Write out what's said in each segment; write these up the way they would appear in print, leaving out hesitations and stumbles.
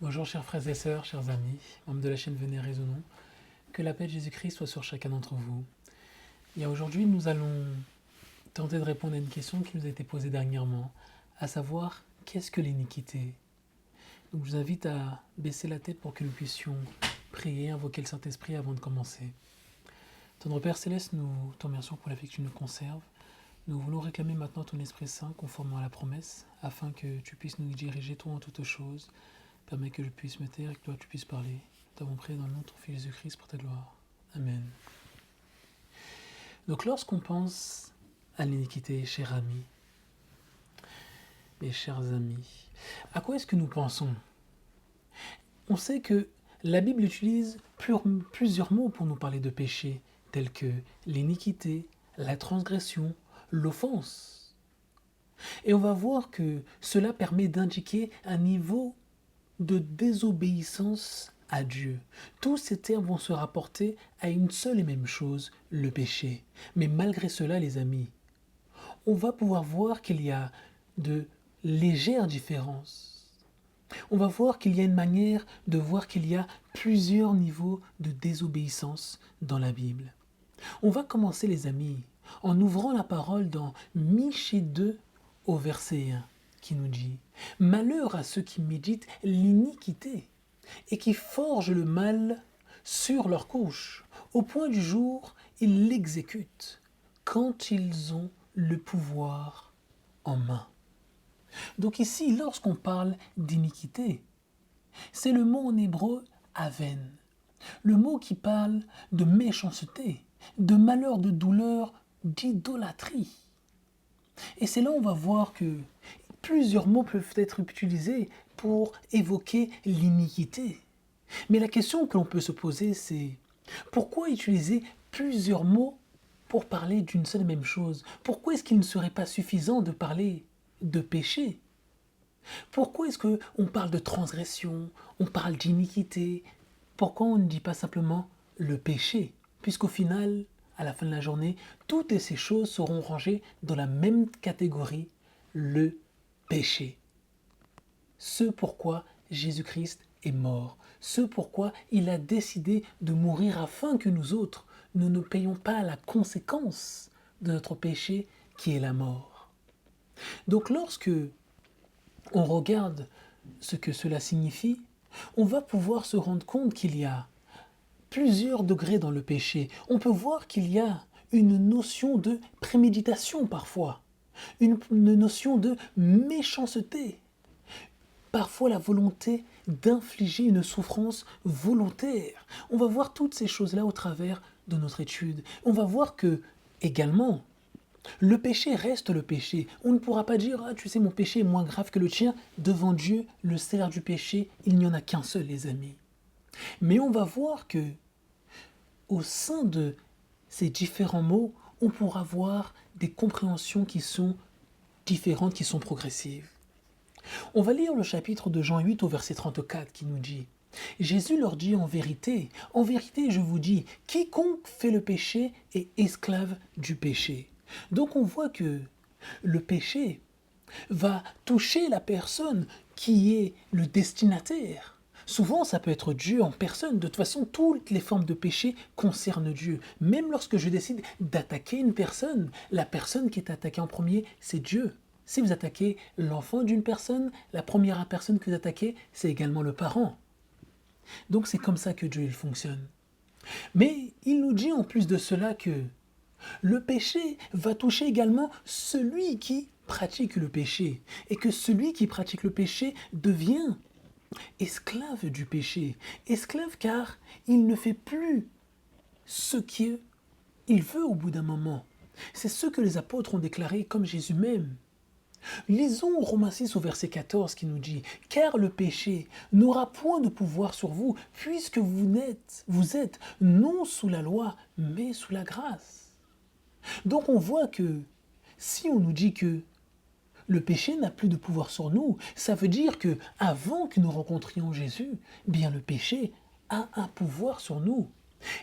Bonjour chers frères et sœurs, chers amis, membres de la chaîne Venez Raisonnons, que la paix de Jésus-Christ soit sur chacun d'entre vous. Et aujourd'hui, nous allons tenter de répondre à une question qui nous a été posée dernièrement, à savoir, qu'est-ce que l'iniquité? Donc je vous invite à baisser la tête pour que nous puissions prier, invoquer le Saint-Esprit avant de commencer. Tendre Père Céleste, nous te remercions pour la vie que tu nous conserves. Nous voulons réclamer maintenant ton Esprit Saint, conformément à la promesse, afin que tu puisses nous diriger toi en toutes choses. Permets que je puisse me taire et que toi tu puisses parler. Nous t'avons prié dans le nom de ton Fils Jésus-Christ pour ta gloire. Amen. Donc lorsqu'on pense à l'iniquité, chers amis, mes chers amis, à quoi est-ce que nous pensons? On sait que la Bible utilise plusieurs mots pour nous parler de péché, tels que l'iniquité, la transgression, l'offense. Et on va voir que cela permet d'indiquer un niveau de désobéissance à Dieu. Tous ces termes vont se rapporter à une seule et même chose, le péché. Mais malgré cela, les amis, on va pouvoir voir qu'il y a de légères différences. On va voir qu'il y a une manière de voir qu'il y a plusieurs niveaux de désobéissance dans la Bible. On va commencer, les amis, en ouvrant la parole dans Michée 2 au verset 1, qui nous dit « Malheur à ceux qui méditent l'iniquité et qui forgent le mal sur leur couche. Au point du jour, ils l'exécutent quand ils ont le pouvoir en main. » Donc ici, lorsqu'on parle d'iniquité, c'est le mot en hébreu « aven », le mot qui parle de méchanceté, de malheur, de douleur, d'idolâtrie. Et c'est là où on va voir que plusieurs mots peuvent être utilisés pour évoquer l'iniquité. Mais la question que l'on peut se poser, c'est pourquoi utiliser plusieurs mots pour parler d'une seule et même chose? Pourquoi est-ce qu'il ne serait pas suffisant de parler de péché? Pourquoi est-ce qu'on parle de transgression, on parle d'iniquité? Pourquoi on ne dit pas simplement le péché? Puisqu'au final, à la fin de la journée, toutes ces choses seront rangées dans la même catégorie, le péché. Ce pourquoi Jésus-Christ est mort. Ce pourquoi il a décidé de mourir afin que nous autres, nous ne payions pas la conséquence de notre péché qui est la mort. Donc lorsque on regarde ce que cela signifie, on va pouvoir se rendre compte qu'il y a plusieurs degrés dans le péché. On peut voir qu'il y a une notion de préméditation parfois, une notion de méchanceté, parfois la volonté d'infliger une souffrance volontaire. On va voir toutes ces choses-là au travers de notre étude. On va voir que, également, le péché reste le péché. On ne pourra pas dire « Ah, tu sais, mon péché est moins grave que le tien ». Devant Dieu, le salaire du péché, il n'y en a qu'un seul, les amis. Mais on va voir que, au sein de ces différents mots, on pourra voir des compréhensions qui sont différentes, qui sont progressives. On va lire le chapitre de Jean 8 au verset 34 qui nous dit « Jésus leur dit en vérité, je vous dis, quiconque fait le péché est esclave du péché. » Donc on voit que le péché va toucher la personne qui est le destinataire. Souvent, ça peut être Dieu en personne. De toute façon, toutes les formes de péché concernent Dieu. Même lorsque je décide d'attaquer une personne, la personne qui est attaquée en premier, c'est Dieu. Si vous attaquez l'enfant d'une personne, la première personne que vous attaquez, c'est également le parent. Donc c'est comme ça que Dieu il fonctionne. Mais il nous dit en plus de cela que le péché va toucher également celui qui pratique le péché. Et que celui qui pratique le péché devient esclave du péché. Esclave car il ne fait plus ce qu'il veut au bout d'un moment. C'est ce que les apôtres ont déclaré comme Jésus même. Lisons Romains 6 au verset 14 qui nous dit « Car le péché n'aura point de pouvoir sur vous, puisque vous êtes non sous la loi, mais sous la grâce. » Donc on voit que si on nous dit que le péché n'a plus de pouvoir sur nous, ça veut dire que avant que nous rencontrions Jésus, bien le péché a un pouvoir sur nous.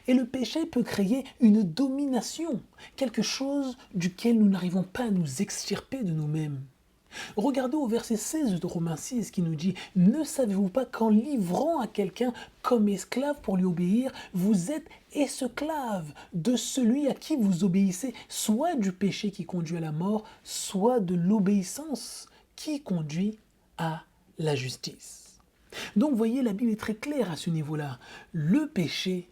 Et le péché peut créer une domination, quelque chose duquel nous n'arrivons pas à nous extirper de nous-mêmes. Regardez au verset 16 de Romains 6 qui nous dit: Ne savez-vous pas qu'en livrant à quelqu'un comme esclave pour lui obéir, vous êtes esclave de celui à qui vous obéissez, soit du péché qui conduit à la mort, soit de l'obéissance qui conduit à la justice. Donc vous voyez, la Bible est très claire à ce niveau-là. Le péché,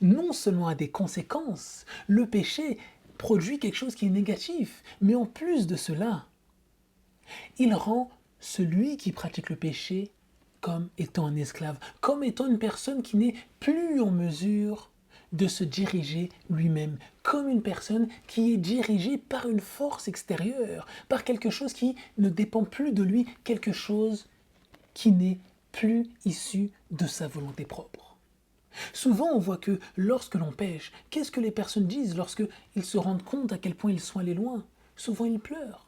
non seulement a des conséquences, le péché produit quelque chose qui est négatif, mais en plus de cela, il rend celui qui pratique le péché comme étant un esclave, comme étant une personne qui n'est plus en mesure de se diriger lui-même, comme une personne qui est dirigée par une force extérieure, par quelque chose qui ne dépend plus de lui, quelque chose qui n'est plus issu de sa volonté propre. Souvent, on voit que lorsque l'on pêche, qu'est-ce que les personnes disent lorsqu'ils se rendent compte à quel point ils sont allés loin? Souvent, ils pleurent.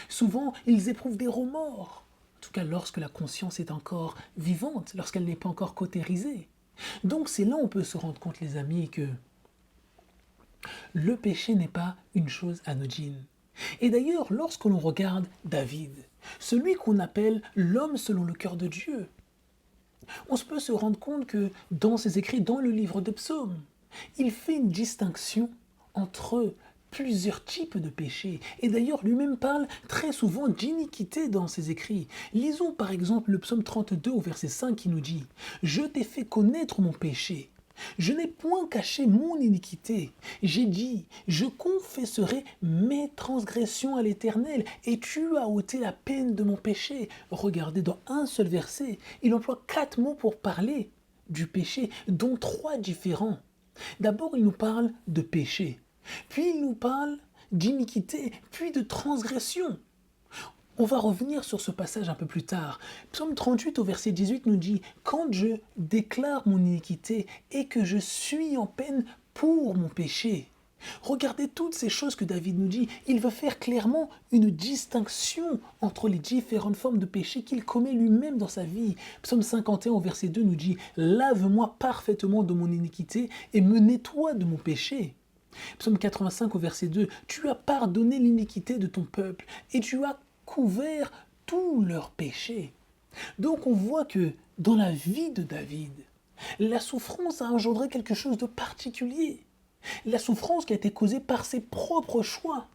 Souvent, ils éprouvent des remords. En tout cas, lorsque la conscience est encore vivante, lorsqu'elle n'est pas encore cautérisée. Donc, c'est là où on peut se rendre compte, les amis, que le péché n'est pas une chose anodine. Et d'ailleurs, lorsque l'on regarde David, celui qu'on appelle l'homme selon le cœur de Dieu, on peut se rendre compte que dans ses écrits, dans le livre de Psaumes, il fait une distinction entre plusieurs types de péchés. Et d'ailleurs, lui-même parle très souvent d'iniquité dans ses écrits. Lisons par exemple le psaume 32 au verset 5 qui nous dit: « Je t'ai fait connaître mon péché. Je n'ai point caché mon iniquité. J'ai dit, je confesserai mes transgressions à l'Éternel, et tu as ôté la peine de mon péché. » Regardez, dans un seul verset, il emploie 4 mots pour parler du péché, dont 3 différents. D'abord, il nous parle de péché, puis il nous parle d'iniquité, puis de transgression. On va revenir sur ce passage un peu plus tard. Psaume 38 au verset 18 nous dit: « Quand je déclare mon iniquité et que je suis en peine pour mon péché. » Regardez toutes ces choses que David nous dit. Il veut faire clairement une distinction entre les différentes formes de péché qu'il commet lui-même dans sa vie. Psaume 51 au verset 2 nous dit: « Lave-moi parfaitement de mon iniquité et me nettoie de mon péché. » Psaume 85 au verset 2, « Tu as pardonné l'iniquité de ton peuple et tu as couvert tous leurs péchés. » Donc on voit que dans la vie de David, la souffrance a engendré quelque chose de particulier. La souffrance qui a été causée par ses propres choix.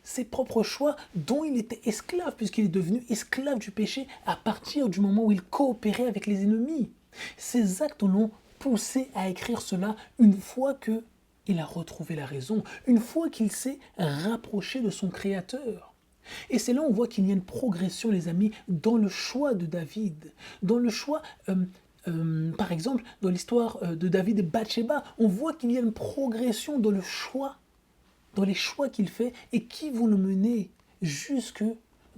Ses propres choix dont il était esclave, puisqu'il est devenu esclave du péché à partir du moment où il coopérait avec les ennemis. Ces actes l'ont poussé à écrire cela une fois qu'il a retrouvé la raison, une fois qu'il s'est rapproché de son Créateur. Et c'est là où on voit qu'il y a une progression, les amis, dans le choix de David. Dans le choix, par exemple, dans l'histoire de David et Bathsheba, on voit qu'il y a une progression dans le choix, dans les choix qu'il fait et qui vont le mener jusque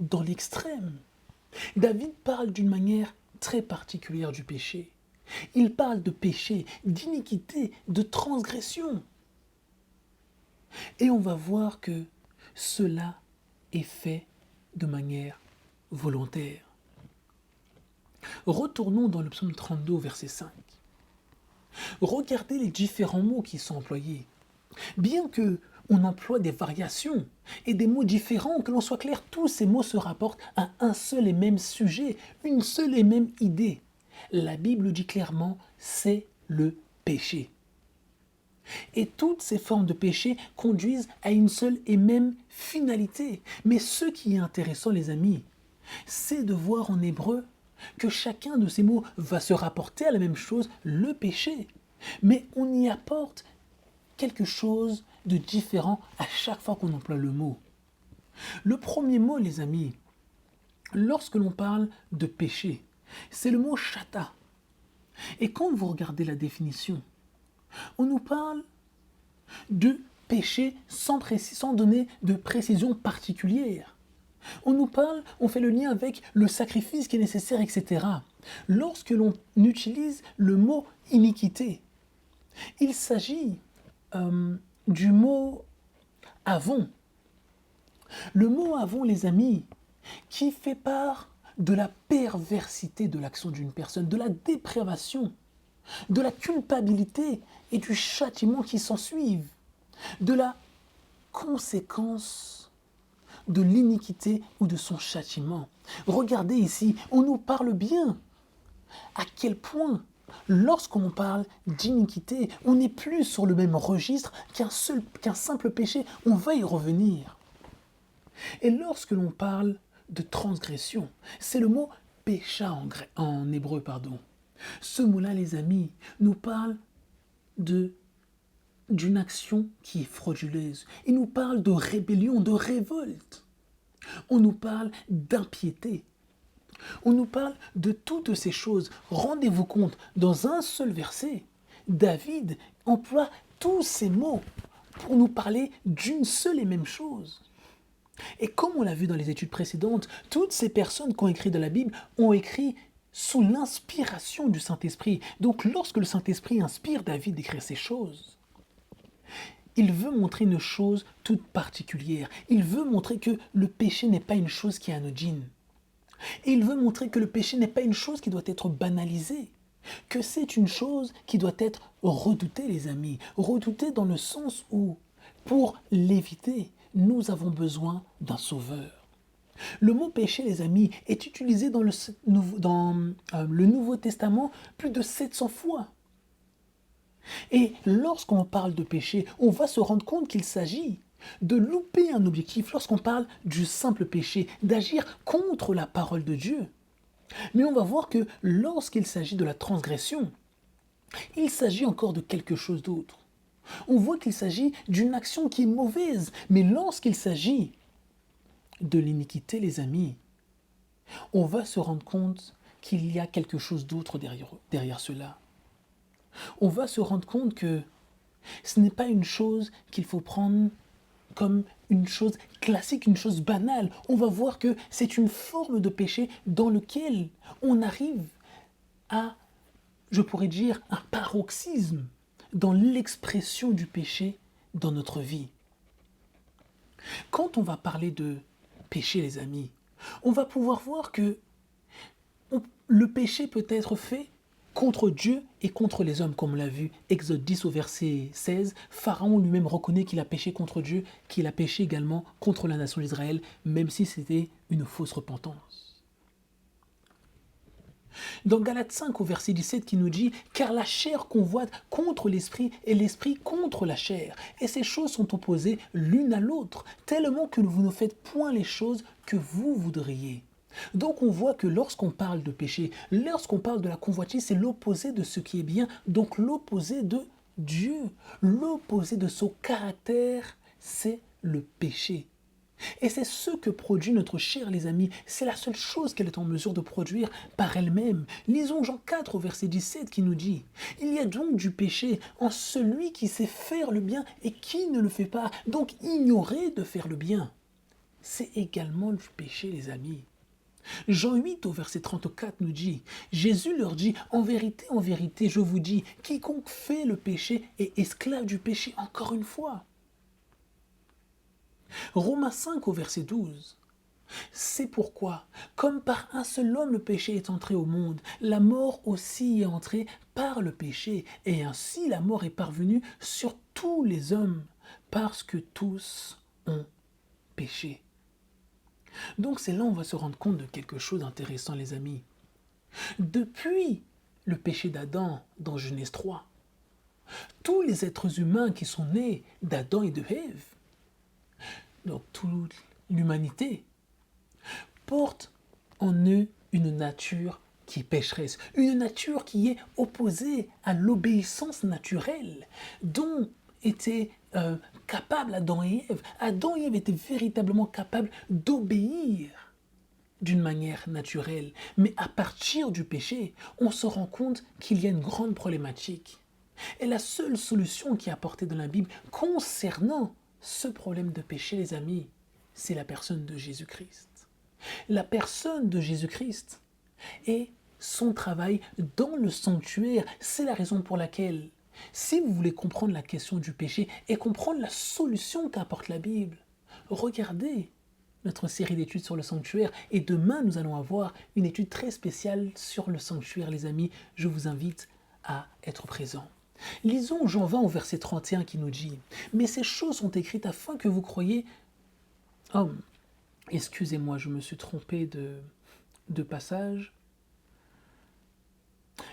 dans l'extrême. David parle d'une manière très particulière du péché. Il parle de péché, d'iniquité, de transgression. Et on va voir que cela est fait de manière volontaire. Retournons dans le psaume 32, verset 5. Regardez les différents mots qui sont employés. Bien que on emploie des variations et des mots différents, que l'on soit clair, tous ces mots se rapportent à un seul et même sujet, une seule et même idée. La Bible dit clairement, c'est le péché. Et toutes ces formes de péché conduisent à une seule et même finalité. Mais ce qui est intéressant, les amis, c'est de voir en hébreu que chacun de ces mots va se rapporter à la même chose, le péché. Mais on y apporte quelque chose de différent à chaque fois qu'on emploie le mot. Le premier mot, les amis, lorsque l'on parle de péché, c'est le mot chata. Et quand vous regardez la définition, on nous parle de péché sans donner de précision particulière. On nous parle, on fait le lien avec le sacrifice qui est nécessaire, etc. Lorsque l'on utilise le mot iniquité, il s'agit du mot avon. Le mot avon, les amis, qui fait part de la perversité de l'action d'une personne, de la dépravation, de la culpabilité et du châtiment qui s'ensuivent, de la conséquence de l'iniquité ou de son châtiment. Regardez ici, on nous parle bien. À quel point, lorsqu'on parle d'iniquité, on n'est plus sur le même registre qu'un simple péché. On va y revenir. Et lorsque l'on parle de transgression, c'est le mot pécha en hébreu, pardon. Ce mot-là, les amis, nous parle d'une action qui est frauduleuse. Il nous parle de rébellion, de révolte. On nous parle d'impiété. On nous parle de toutes ces choses. Rendez-vous compte, dans un seul verset, David emploie tous ces mots pour nous parler d'une seule et même chose. Et comme on l'a vu dans les études précédentes, toutes ces personnes qui ont écrit de la Bible ont écrit sous l'inspiration du Saint-Esprit. Donc lorsque le Saint-Esprit inspire David d'écrire ces choses, il veut montrer une chose toute particulière. Il veut montrer que le péché n'est pas une chose qui est anodine. Et il veut montrer que le péché n'est pas une chose qui doit être banalisée, que c'est une chose qui doit être redoutée, les amis. Redoutée dans le sens où, pour l'éviter, nous avons besoin d'un sauveur. Le mot péché, les amis, est utilisé dans le Nouveau Testament plus de 700 fois. Et lorsqu'on parle de péché, on va se rendre compte qu'il s'agit de louper un objectif lorsqu'on parle du simple péché, d'agir contre la parole de Dieu. Mais on va voir que lorsqu'il s'agit de la transgression, il s'agit encore de quelque chose d'autre. On voit qu'il s'agit d'une action qui est mauvaise, mais lorsqu'il s'agit de l'iniquité, les amis, on va se rendre compte qu'il y a quelque chose d'autre derrière cela. On va se rendre compte que ce n'est pas une chose qu'il faut prendre comme une chose classique, une chose banale. On va voir que c'est une forme de péché dans lequel on arrive à, je pourrais dire, un paroxysme dans l'expression du péché dans notre vie. Quand on va parler de péché, les amis, on va pouvoir voir que le péché peut être fait contre Dieu et contre les hommes, comme on l'a vu. Exode 10 au verset 16, Pharaon lui-même reconnaît qu'il a péché contre Dieu, qu'il a péché également contre la nation d'Israël, même si c'était une fausse repentance. Dans Galates 5 au verset 17 qui nous dit « Car la chair convoite contre l'esprit et l'esprit contre la chair. Et ces choses sont opposées l'une à l'autre, tellement que vous ne faites point les choses que vous voudriez. » Donc on voit que lorsqu'on parle de péché, lorsqu'on parle de la convoitise, c'est l'opposé de ce qui est bien, donc l'opposé de Dieu, l'opposé de son caractère, c'est le péché. Et c'est ce que produit notre chair, les amis. C'est la seule chose qu'elle est en mesure de produire par elle-même. Lisons Jean 4 au verset 17 qui nous dit « Il y a donc du péché en celui qui sait faire le bien et qui ne le fait pas. Donc ignorer de faire le bien, c'est également du péché, les amis. » Jean 8 au verset 34 nous dit « Jésus leur dit, en vérité, je vous dis, quiconque fait le péché est esclave du péché encore une fois. » Romains 5 au verset 12. C'est pourquoi, comme par un seul homme le péché est entré au monde, la mort aussi est entrée par le péché, et ainsi la mort est parvenue sur tous les hommes, parce que tous ont péché. Donc c'est là où on va se rendre compte de quelque chose d'intéressant, les amis. Depuis le péché d'Adam dans Genèse 3, tous les êtres humains qui sont nés d'Adam et de Ève, donc toute l'humanité, porte en eux une nature qui est pécheresse, une nature qui est opposée à l'obéissance naturelle dont étaient capables Adam et Ève. Adam et Ève étaient véritablement capables d'obéir d'une manière naturelle. Mais à partir du péché, on se rend compte qu'il y a une grande problématique. Et la seule solution qui est apportée dans la Bible concernant ce problème de péché, les amis, c'est la personne de Jésus-Christ. La personne de Jésus-Christ et son travail dans le sanctuaire, c'est la raison pour laquelle, si vous voulez comprendre la question du péché et comprendre la solution qu'apporte la Bible, regardez notre série d'études sur le sanctuaire et demain nous allons avoir une étude très spéciale sur le sanctuaire, les amis. Je vous invite à être présents. Lisons Jean 20 au verset 31 qui nous dit « Mais ces choses sont écrites afin que vous croyiez... Excusez-moi, je me suis trompé de passage.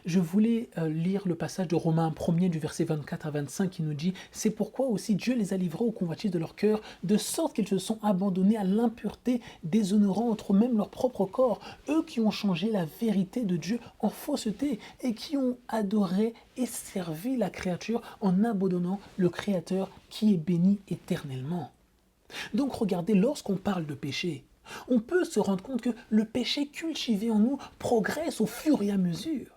Je voulais lire le passage de Romains 1er du verset 24 à 25 qui nous dit « C'est pourquoi aussi Dieu les a livrés aux convoitises de leur cœur, de sorte qu'ils se sont abandonnés à l'impureté, déshonorant entre eux-mêmes leur propre corps, eux qui ont changé la vérité de Dieu en fausseté et qui ont adoré et servi la créature en abandonnant le Créateur qui est béni éternellement. » Donc regardez, lorsqu'on parle de péché, on peut se rendre compte que le péché cultivé en nous progresse au fur et à mesure.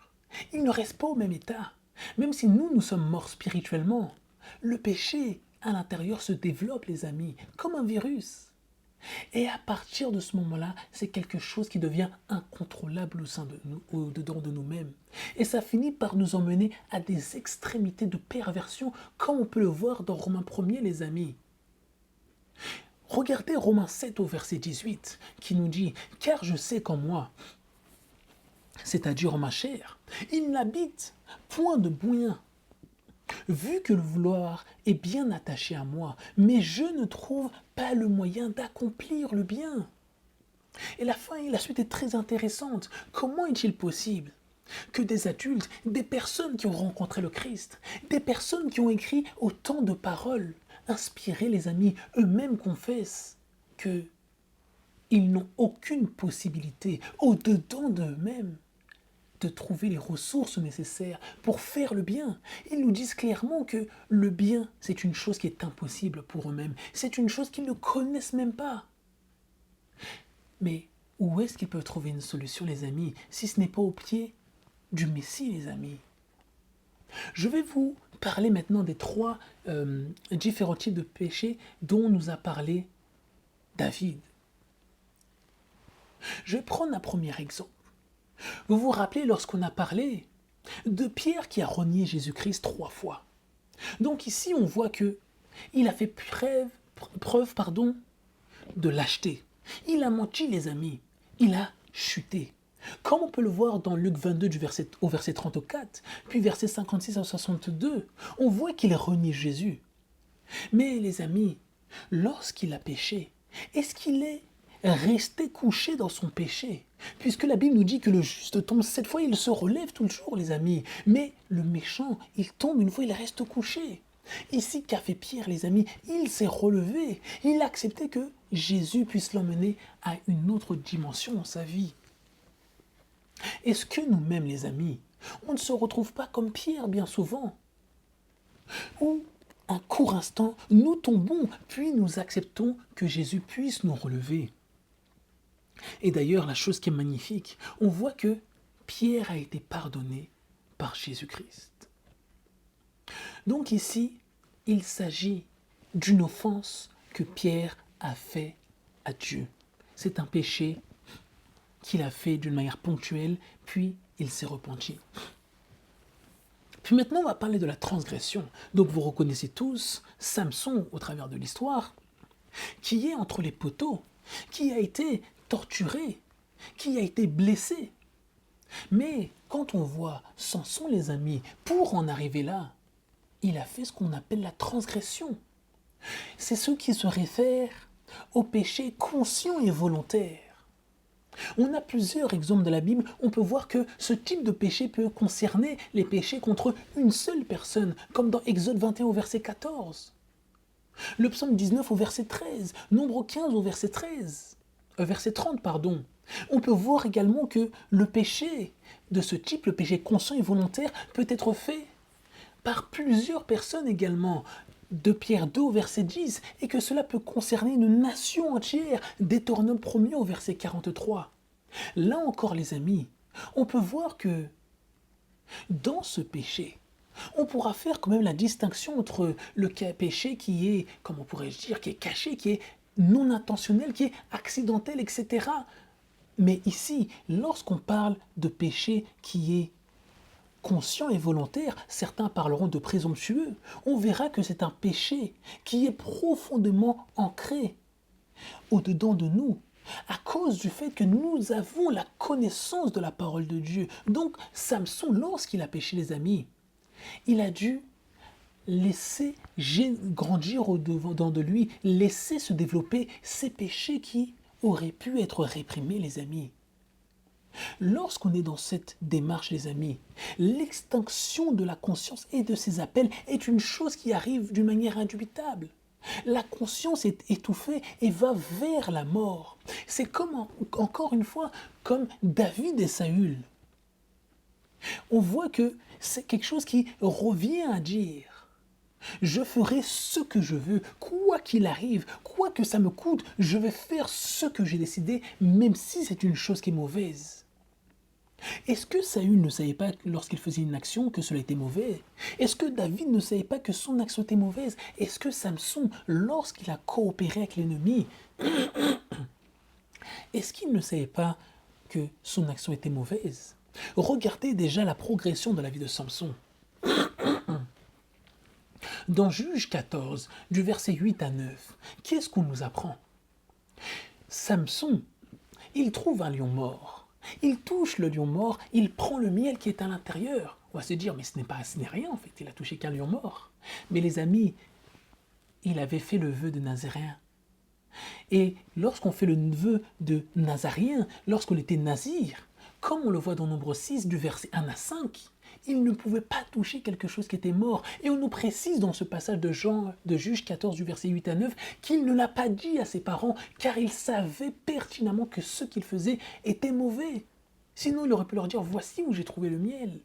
Il ne reste pas au même état. Même si nous sommes morts spirituellement, le péché à l'intérieur se développe, les amis, comme un virus. Et à partir de ce moment-là, c'est quelque chose qui devient incontrôlable au sein de nous, au-dedans de nous-mêmes. Et ça finit par nous emmener à des extrémités de perversion, comme on peut le voir dans Romains 1er, les amis. Regardez Romains 7 au verset 18, qui nous dit « Car je sais qu'en moi, c'est-à-dire en ma chair, il n'habite point de bien, vu que le vouloir est bien attaché à moi, mais je ne trouve pas le moyen d'accomplir le bien. » Et la suite est très intéressante. Comment est-il possible que des adultes, des personnes qui ont rencontré le Christ, des personnes qui ont écrit autant de paroles, inspirées, les amis, eux-mêmes confessent qu'ils n'ont aucune possibilité au-dedans d'eux-mêmes de trouver les ressources nécessaires pour faire le bien. Ils nous disent clairement que le bien, c'est une chose qui est impossible pour eux-mêmes. C'est une chose qu'ils ne connaissent même pas. Mais où est-ce qu'ils peuvent trouver une solution, les amis, si ce n'est pas au pied du Messie, les amis? Je vais vous parler maintenant des trois différents types de péchés dont nous a parlé David. Je vais prendre un premier exemple. Vous vous rappelez lorsqu'on a parlé de Pierre qui a renié Jésus-Christ 3 fois. Donc ici, on voit que il a fait preuve de lâcheté. Il a menti, les amis. Il a chuté. Comme on peut le voir dans Luc 22 au verset 34, puis verset 56 à 62, on voit qu'il renie Jésus. Mais les amis, lorsqu'il a péché, est-ce qu'il est resté couché dans son péché? Puisque la Bible nous dit que le juste tombe 7 fois, il se relève toujours, les amis. Mais le méchant, il tombe une fois, il reste couché. Ici, qu'a fait Pierre, les amis? Il s'est relevé. Il a accepté que Jésus puisse l'emmener à une autre dimension dans sa vie. Est-ce que nous-mêmes, les amis, on ne se retrouve pas comme Pierre bien souvent? Où, un court instant, nous tombons, puis nous acceptons que Jésus puisse nous relever. Et d'ailleurs, la chose qui est magnifique, on voit que Pierre a été pardonné par Jésus-Christ. Donc ici, il s'agit d'une offense que Pierre a fait à Dieu. C'est un péché qu'il a fait d'une manière ponctuelle, puis il s'est repenti. Puis maintenant, on va parler de la transgression. Donc vous reconnaissez tous Samson au travers de l'histoire, qui est entre les poteaux, qui a été torturé, qui a été blessé. Mais quand on voit Samson, les amis, pour en arriver là, il a fait ce qu'on appelle la transgression. C'est ce qui se réfère au péché conscient et volontaire. On a plusieurs exemples de la Bible. On peut voir que ce type de péché peut concerner les péchés contre une seule personne, comme dans Exode 21 au verset 14. Le psaume 19 au verset 13, Nombre 15 au verset 30, pardon. On peut voir également que le péché de ce type, le péché conscient et volontaire, peut être fait par plusieurs personnes également. De Pierre 2 au verset 10, et que cela peut concerner une nation entière, Deutéronome 1er au verset 43. Là encore, les amis, on peut voir que dans ce péché, on pourra faire quand même la distinction entre le péché qui est, comment pourrais-je dire, qui est caché, qui est non intentionnel, qui est accidentel, etc. Mais ici, lorsqu'on parle de péché qui est conscient et volontaire, certains parleront de présomptueux, on verra que c'est un péché qui est profondément ancré au-dedans de nous, à cause du fait que nous avons la connaissance de la parole de Dieu. Donc, Samson, lorsqu'il a péché, les amis, il a dû laisser grandir au-dedans de lui, laisser se développer ces péchés qui aurait pu être réprimé, les amis. Lorsqu'on est dans cette démarche, les amis, l'extinction de la conscience et de ses appels est une chose qui arrive d'une manière indubitable. La conscience est étouffée et va vers la mort. C'est comme, encore une fois, comme David et Saül. On voit que c'est quelque chose qui revient à dire: je ferai ce que je veux, quoi qu'il arrive, quoi que ça me coûte, je vais faire ce que j'ai décidé, même si c'est une chose qui est mauvaise. Est-ce que Saül ne savait pas lorsqu'il faisait une action que cela était mauvais? Est-ce que David ne savait pas que son action était mauvaise? Est-ce que Samson, lorsqu'il a coopéré avec l'ennemi, est-ce qu'il ne savait pas que son action était mauvaise? Regardez déjà la progression de la vie de Samson. Dans Juge 14, du verset 8 à 9, qu'est-ce qu'on nous apprend? Samson, il trouve un lion mort. Il touche le lion mort, il prend le miel qui est à l'intérieur. On va se dire, mais ce n'est rien en fait, il a touché qu'un lion mort. Mais les amis, il avait fait le vœu de Nazaréen. Et lorsqu'on fait le vœu de Nazarien, lorsqu'on était nazir, comme on le voit dans Nombre 6 du verset 1 à 5, il ne pouvait pas toucher quelque chose qui était mort. Et on nous précise dans ce passage de Juge 14 du verset 8 à 9 qu'il ne l'a pas dit à ses parents car il savait pertinemment que ce qu'il faisait était mauvais. Sinon il aurait pu leur dire: voici où j'ai trouvé le miel.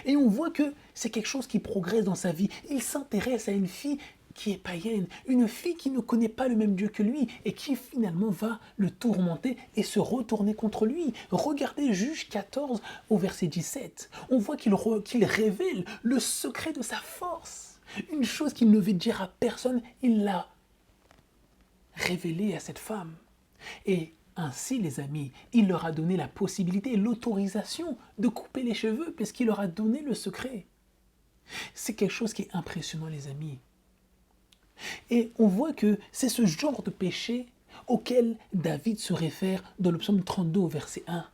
Et on voit que c'est quelque chose qui progresse dans sa vie. Il s'intéresse à une fille qui est païenne, une fille qui ne connaît pas le même Dieu que lui et qui finalement va le tourmenter et se retourner contre lui. Regardez Juge 14 au verset 17. On voit qu'il révèle le secret de sa force. Une chose qu'il ne veut dire à personne, il l'a révélé à cette femme. Et ainsi, les amis, il leur a donné la possibilité et l'autorisation de couper les cheveux puisqu'il leur a donné le secret. C'est quelque chose qui est impressionnant, les amis. Et on voit que c'est ce genre de péché auquel David se réfère dans le psaume 32 au verset 1.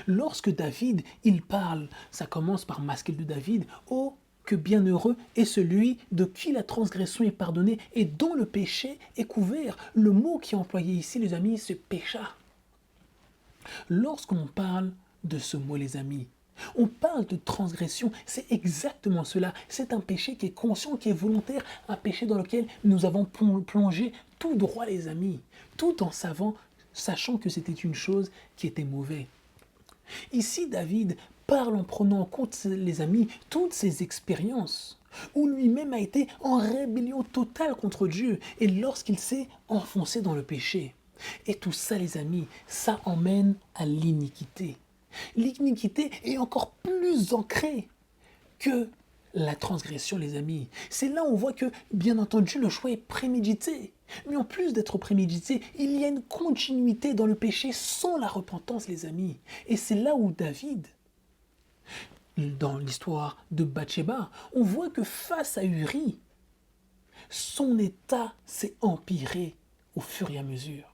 Lorsque David, il parle, ça commence par Masquelle de David: oh, que bienheureux est celui de qui la transgression est pardonnée et dont le péché est couvert. Le mot qui est employé ici, les amis, c'est pécha. Lorsqu'on parle de ce mot, les amis, on parle de transgression, c'est exactement cela. C'est un péché qui est conscient, qui est volontaire, un péché dans lequel nous avons plongé tout droit, les amis, tout en sachant que c'était une chose qui était mauvaise. Ici, David parle en prenant en compte, les amis, toutes ses expériences, où lui-même a été en rébellion totale contre Dieu, et lorsqu'il s'est enfoncé dans le péché. Et tout ça, les amis, ça emmène à l'iniquité. L'iniquité est encore plus ancrée que la transgression, les amis. C'est là où on voit que, bien entendu, le choix est prémédité. Mais en plus d'être prémédité, il y a une continuité dans le péché sans la repentance, les amis. Et c'est là où David, dans l'histoire de Bathsheba, on voit que face à Uri, son état s'est empiré au fur et à mesure.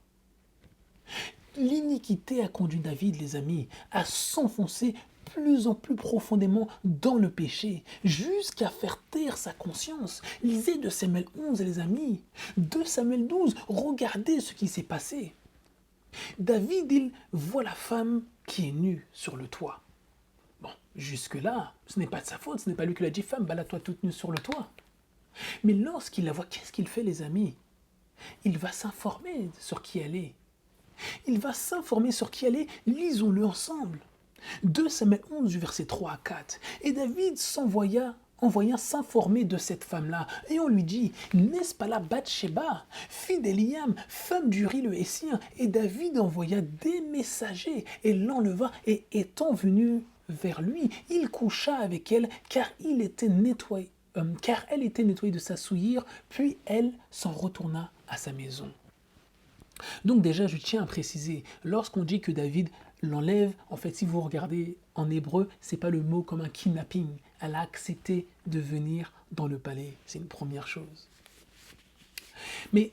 L'iniquité a conduit David, les amis, à s'enfoncer plus en plus profondément dans le péché, jusqu'à faire taire sa conscience. Lisez 2 Samuel 11, les amis. 2 Samuel 12, regardez ce qui s'est passé. David, il voit la femme qui est nue sur le toit. Bon, jusque-là, ce n'est pas de sa faute, ce n'est pas lui qui l'a dit: femme, balade-toi toute nue sur le toit. Mais lorsqu'il la voit, qu'est-ce qu'il fait, les amis? Il va s'informer sur qui elle est. Il va s'informer sur qui elle est, lisons-le ensemble. 2 Samuel 11 du verset 3 à 4. Et David envoya s'informer de cette femme-là, et on lui dit: n'est-ce pas là Bathsheba, fille d'Eliam, femme d'Uri le Hétien? Et David envoya des messagers et l'enleva, et étant venu vers lui, il coucha avec elle, car elle était nettoyée de sa souillure, puis elle s'en retourna à sa maison. Donc déjà, je tiens à préciser, lorsqu'on dit que David l'enlève, en fait, si vous regardez en hébreu, c'est pas le mot comme un kidnapping. Elle a accepté de venir dans le palais. C'est une première chose. Mais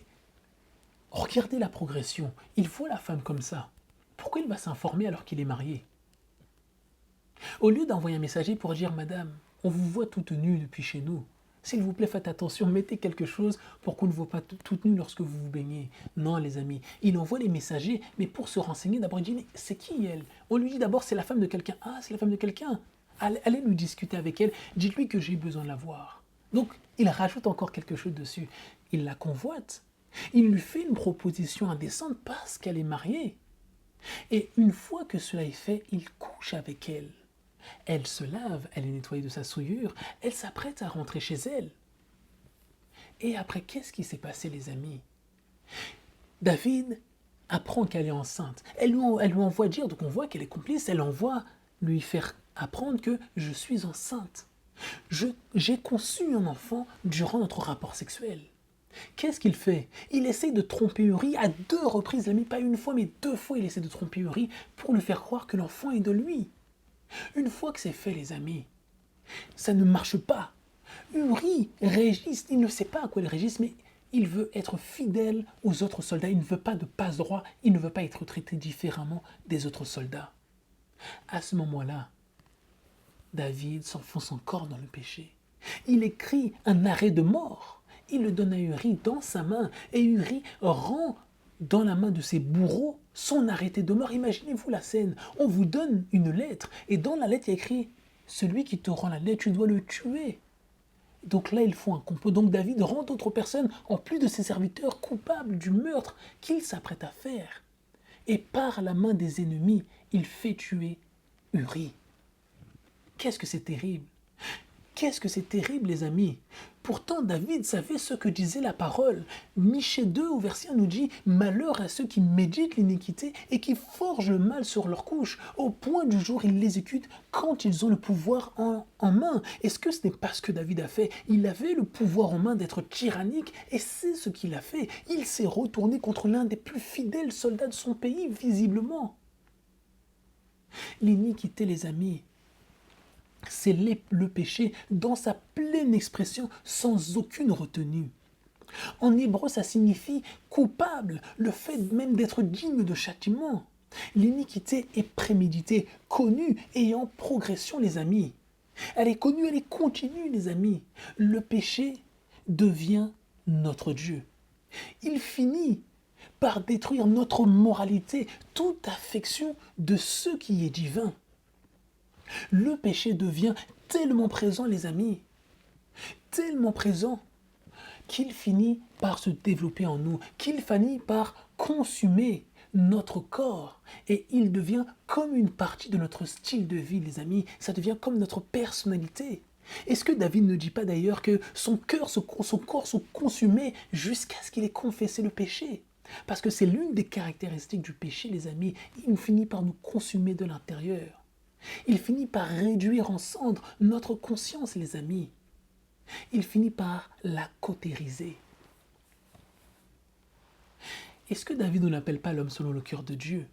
regardez la progression. Il voit la femme comme ça. Pourquoi il va s'informer alors qu'il est marié? Au lieu d'envoyer un messager pour dire: madame, on vous voit toute nue depuis chez nous, S'il vous plaît, faites attention, mettez quelque chose pour qu'on ne voit pas toute nue lorsque vous vous baignez. Non, les amis, il envoie les messagers, mais pour se renseigner, d'abord il dit, mais c'est qui elle? On lui dit d'abord, c'est la femme de quelqu'un. Ah, c'est la femme de quelqu'un. Allez lui discuter avec elle, dites-lui que j'ai besoin de la voir. Donc, il rajoute encore quelque chose dessus. Il la convoite. Il lui fait une proposition indécente parce qu'elle est mariée. Et une fois que cela est fait, il couche avec elle. Elle se lave, elle est nettoyée de sa souillure, elle s'apprête à rentrer chez elle. Et après, qu'est-ce qui s'est passé, les amis? David apprend qu'elle est enceinte. Elle lui envoie dire, donc on voit qu'elle est complice, elle envoie lui faire apprendre que je suis enceinte. J'ai conçu un enfant durant notre rapport sexuel. Qu'est-ce qu'il fait? Il essaie de tromper Uri à 2 reprises, l'ami, pas une fois, mais 2 fois il essaie de tromper Uri pour lui faire croire que l'enfant est de lui. Une fois que c'est fait, les amis, ça ne marche pas. Uri, Régis, il ne sait pas à quoi il régisse, mais il veut être fidèle aux autres soldats. Il ne veut pas de passe-droit, il ne veut pas être traité différemment des autres soldats. À ce moment-là, David s'enfonce encore dans le péché. Il écrit un arrêt de mort. Il le donne à Uri dans sa main, et Uri rend dans la main de ses bourreaux son arrêté de mort. Imaginez-vous la scène. On vous donne une lettre, et dans la lettre, il y a écrit « Celui qui te rend la lettre, tu dois le tuer ». Donc là, il faut un complot. Donc David rend d'autres personnes, en plus de ses serviteurs, coupables du meurtre qu'il s'apprête à faire. Et par la main des ennemis, il fait tuer Uri. Qu'est-ce que c'est terrible! Qu'est-ce que c'est terrible, les amis! Pourtant, David savait ce que disait la parole. Michée 2, au verset 1, nous dit « Malheur à ceux qui méditent l'iniquité et qui forgent le mal sur leur couche. Au point du jour, ils l'exécutent quand ils ont le pouvoir en main. » Est-ce que ce n'est pas ce que David a fait? Il avait le pouvoir en main d'être tyrannique et c'est ce qu'il a fait. Il s'est retourné contre l'un des plus fidèles soldats de son pays, visiblement. L'iniquité, les amis, c'est le péché dans sa pleine expression, sans aucune retenue. En hébreu, ça signifie coupable, le fait même d'être digne de châtiment. L'iniquité est préméditée, connue et en progression, les amis. Elle est connue, elle est continue, les amis. Le péché devient notre Dieu. Il finit par détruire notre moralité, toute affection de ce qui est divin. Le péché devient tellement présent, les amis, tellement présent, qu'il finit par se développer en nous, qu'il finit par consumer notre corps. Et il devient comme une partie de notre style de vie, les amis. Ça devient comme notre personnalité. Est-ce que David ne dit pas d'ailleurs que son corps se consumait jusqu'à ce qu'il ait confessé le péché? Parce que c'est l'une des caractéristiques du péché, les amis. Il finit par nous consumer de l'intérieur. Il finit par réduire en cendres notre conscience, les amis. Il finit par la cautériser. Est-ce que David ne l'appelle pas l'homme selon le cœur de Dieu?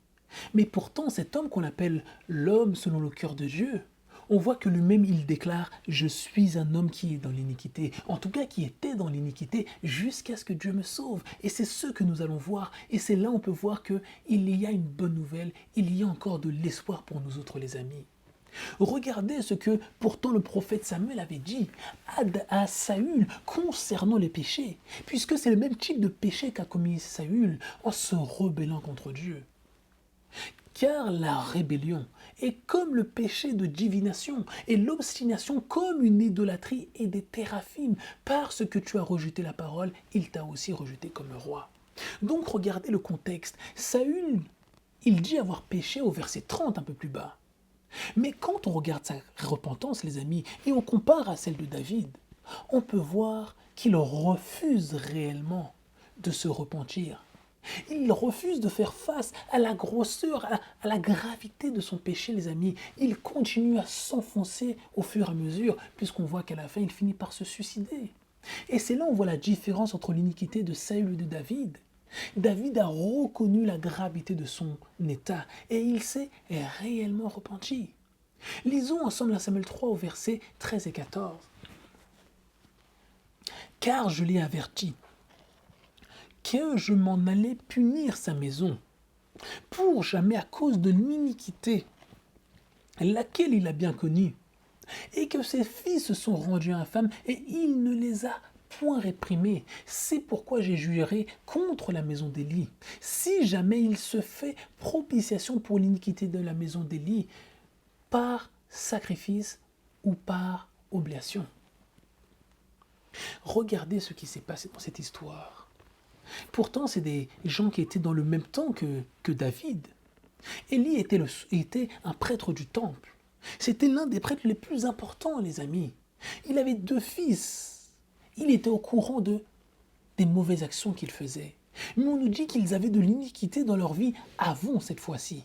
Mais pourtant, cet homme qu'on appelle l'homme selon le cœur de Dieu, on voit que lui-même, il déclare « Je suis un homme qui est dans l'iniquité », en tout cas qui était dans l'iniquité jusqu'à ce que Dieu me sauve. Et c'est ce que nous allons voir. Et c'est là on peut voir qu'il y a une bonne nouvelle, il y a encore de l'espoir pour nous autres, les amis. Regardez ce que pourtant le prophète Samuel avait dit à Saül concernant les péchés, puisque c'est le même type de péché qu'a commis Saül en se rebellant contre Dieu. Car la rébellion est comme le péché de divination et l'obstination comme une idolâtrie et des théraphimes. Parce que tu as rejeté la parole, il t'a aussi rejeté comme roi. Donc regardez le contexte. Saül, il dit avoir péché au verset 30 un peu plus bas. Mais quand on regarde sa repentance, les amis, et on compare à celle de David, on peut voir qu'il refuse réellement de se repentir. Il refuse de faire face à la grosseur, à la gravité de son péché, les amis. Il continue à s'enfoncer au fur et à mesure, puisqu'on voit qu'à la fin, il finit par se suicider. Et c'est là où on voit la différence entre l'iniquité de Saül et de David. David a reconnu la gravité de son état et il s'est réellement repenti. Lisons ensemble la Samuel 3 au verset 13 et 14. « Car je l'ai averti que je m'en allais punir sa maison, pour jamais à cause de l'iniquité, laquelle il a bien connue, et que ses fils se sont rendus infâmes, et il ne les a point réprimés. C'est pourquoi j'ai juré contre la maison d'Élie. Si jamais il se fait propitiation pour l'iniquité de la maison d'Élie, par sacrifice ou par oblation. Regardez ce qui s'est passé dans cette histoire. Pourtant, c'est des gens qui étaient dans le même temps que David. Élie était un prêtre du temple. C'était l'un des prêtres les plus importants, les amis. Il avait 2 fils. Il était au courant des mauvaises actions qu'ils faisaient. Mais on nous dit qu'ils avaient de l'iniquité dans leur vie avant cette fois-ci.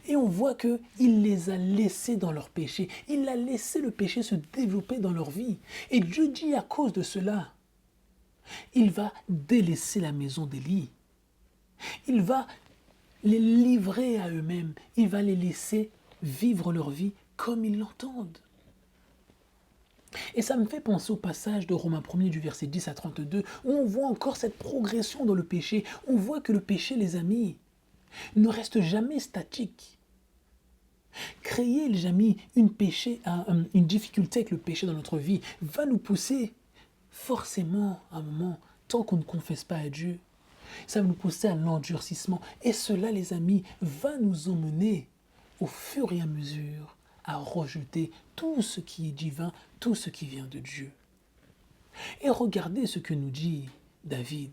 Et on voit qu'il les a laissés dans leur péché. Il a laissé le péché se développer dans leur vie. Et Dieu dit à cause de cela, il va délaisser la maison d'Élie. Il va les livrer à eux-mêmes. Il va les laisser vivre leur vie comme ils l'entendent. Et ça me fait penser au passage de Romains 1er du verset 10 à 32, où on voit encore cette progression dans le péché. On voit que le péché, les amis, ne reste jamais statique. Créer, les amis, une difficulté avec le péché dans notre vie va nous pousser forcément à un moment, tant qu'on ne confesse pas à Dieu, ça va nous pousser à l'endurcissement. Et cela, les amis, va nous emmener au fur et à mesure à rejeter tout ce qui est divin, tout ce qui vient de Dieu. Et regardez ce que nous dit David.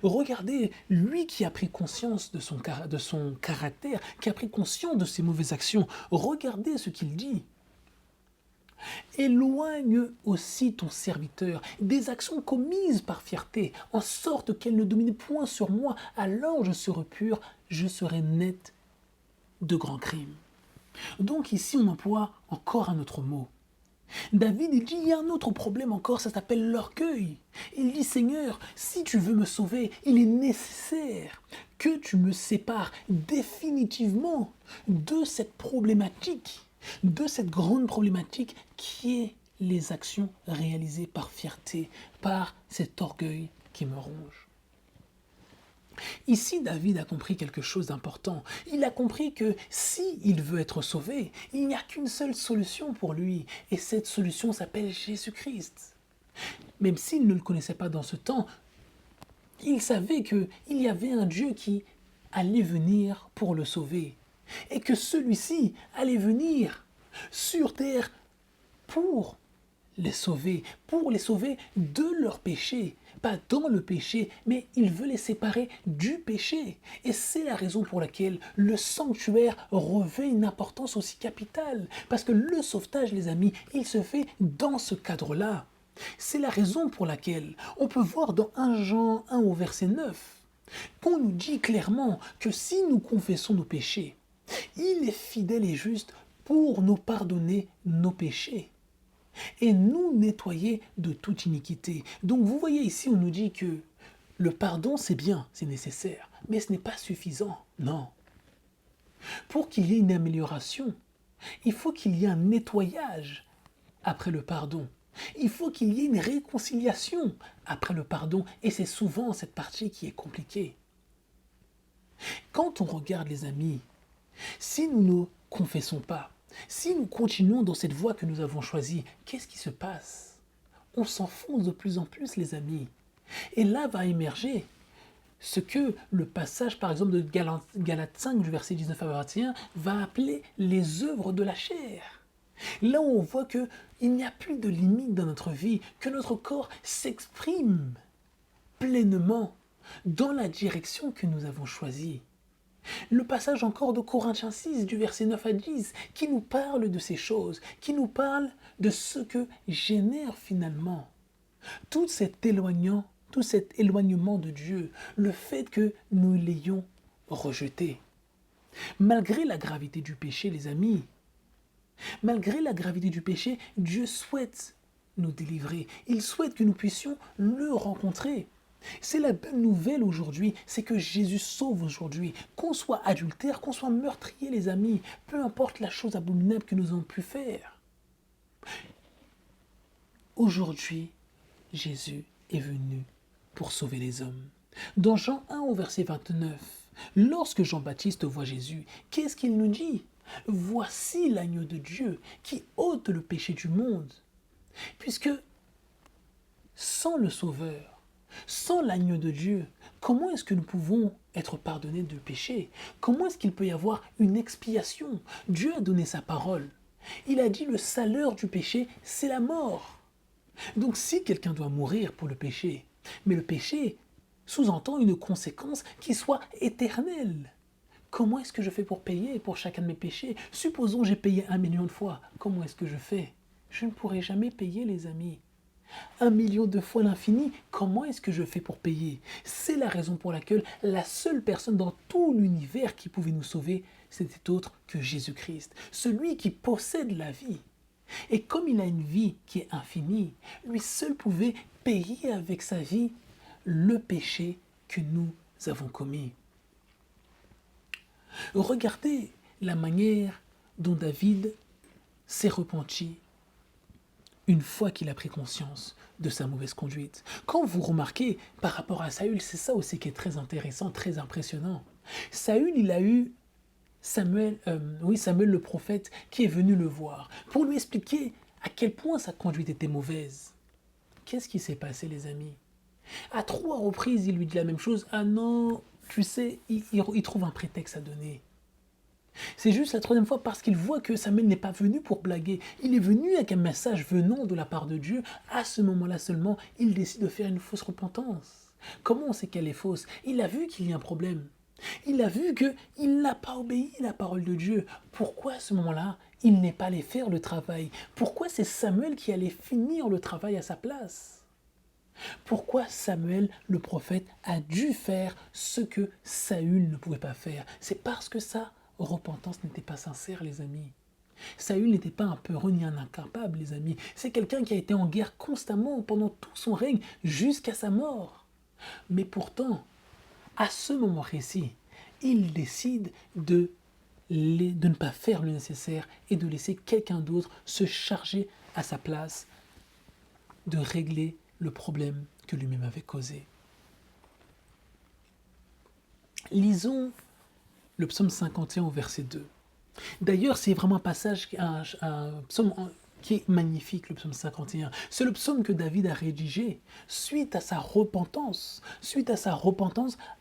Regardez, lui qui a pris conscience de son caractère, qui a pris conscience de ses mauvaises actions, regardez ce qu'il dit. Éloigne aussi ton serviteur des actions commises par fierté, en sorte qu'elles ne dominent point sur moi, alors je serai pur, je serai net de grands crimes. Donc ici on emploie encore un autre mot. David, il dit, il y a un autre problème encore, ça s'appelle l'orgueil. Il dit, Seigneur, si tu veux me sauver, il est nécessaire que tu me sépares définitivement de cette problématique, de cette grande problématique qui est les actions réalisées par fierté, par cet orgueil qui me ronge. Ici, David a compris quelque chose d'important. Il a compris que s'il veut être sauvé, il n'y a qu'une seule solution pour lui. Et cette solution s'appelle Jésus-Christ. Même s'il ne le connaissait pas dans ce temps, il savait qu'il y avait un Dieu qui allait venir pour le sauver. Et que celui-ci allait venir sur terre pour les sauver de leur péché. Pas dans le péché, mais il veut les séparer du péché. Et c'est la raison pour laquelle le sanctuaire revêt une importance aussi capitale. Parce que le sauvetage, les amis, il se fait dans ce cadre-là. C'est la raison pour laquelle on peut voir dans 1 Jean 1 au verset 9 qu'on nous dit clairement que si nous confessons nos péchés, il est fidèle et juste pour nous pardonner nos péchés et nous nettoyer de toute iniquité. Donc vous voyez ici, on nous dit que le pardon, c'est bien, c'est nécessaire, mais ce n'est pas suffisant, non. Pour qu'il y ait une amélioration, il faut qu'il y ait un nettoyage après le pardon. Il faut qu'il y ait une réconciliation après le pardon, et c'est souvent cette partie qui est compliquée. Quand on regarde, les amis, si nous ne confessons pas, si nous continuons dans cette voie que nous avons choisie, qu'est-ce qui se passe? On s'enfonce de plus en plus, les amis. Et là va émerger ce que le passage, par exemple, de Galates 5, du verset 19 à 21, va appeler les œuvres de la chair. Là où on voit qu'il n'y a plus de limite dans notre vie, que notre corps s'exprime pleinement dans la direction que nous avons choisie. Le passage encore de Corinthiens 6, du verset 9 à 10, qui nous parle de ces choses, qui nous parle de ce que génère finalement tout cet éloignement de Dieu, le fait que nous l'ayons rejeté. Malgré la gravité du péché, les amis, malgré la gravité du péché, Dieu souhaite nous délivrer. Il souhaite que nous puissions le rencontrer. C'est la bonne nouvelle aujourd'hui, c'est que Jésus sauve aujourd'hui. Qu'on soit adultère, qu'on soit meurtrier, les amis, peu importe la chose abominable que nous avons pu faire. Aujourd'hui, Jésus est venu pour sauver les hommes. Dans Jean 1 au verset 29, lorsque Jean-Baptiste voit Jésus, qu'est-ce qu'il nous dit? Voici l'agneau de Dieu qui ôte le péché du monde. Puisque sans le Sauveur, sans l'agneau de Dieu, comment est-ce que nous pouvons être pardonnés de péché? Comment est-ce qu'il peut y avoir une expiation? Dieu a donné sa parole. Il a dit le salaire du péché, c'est la mort. Donc si quelqu'un doit mourir pour le péché, mais le péché sous-entend une conséquence qui soit éternelle. Comment est-ce que je fais pour payer pour chacun de mes péchés? Supposons j'ai payé 1 million de fois. Comment est-ce que je fais? Je ne pourrai jamais payer, les amis. 1 million de fois l'infini, comment est-ce que je fais pour payer? C'est la raison pour laquelle la seule personne dans tout l'univers qui pouvait nous sauver, c'était autre que Jésus-Christ, celui qui possède la vie. Et comme il a une vie qui est infinie, lui seul pouvait payer avec sa vie le péché que nous avons commis. Regardez la manière dont David s'est repenti une fois qu'il a pris conscience de sa mauvaise conduite. Quand vous remarquez par rapport à Saül, c'est ça aussi qui est très intéressant, très impressionnant. Saül, il a eu Samuel le prophète qui est venu le voir pour lui expliquer à quel point sa conduite était mauvaise. Qu'est-ce qui s'est passé, les amis? À 3 reprises, il lui dit la même chose. Ah non, tu sais, il trouve un prétexte à donner. C'est juste la 3e fois parce qu'il voit que Samuel n'est pas venu pour blaguer. Il est venu avec un message venant de la part de Dieu. À ce moment-là seulement, il décide de faire une fausse repentance. Comment on sait qu'elle est fausse? Il a vu qu'il y a un problème. Il a vu qu'il n'a pas obéi à la parole de Dieu. Pourquoi à ce moment-là, il n'est pas allé faire le travail? Pourquoi c'est Samuel qui allait finir le travail à sa place? Pourquoi Samuel, le prophète, a dû faire ce que Saül ne pouvait pas faire? C'est parce que sa repentance n'était pas sincère, les amis. Saül n'était pas un peureux ni un incapable, les amis. C'est quelqu'un qui a été en guerre constamment pendant tout son règne, jusqu'à sa mort. Mais pourtant, à ce moment précis, il décide de ne pas faire le nécessaire et de laisser quelqu'un d'autre se charger à sa place de régler le problème que lui-même avait causé. Lisons le psaume 51 au verset 2. D'ailleurs, c'est vraiment un passage, un psaume qui est magnifique, le psaume 51. C'est le psaume que David a rédigé suite à sa repentance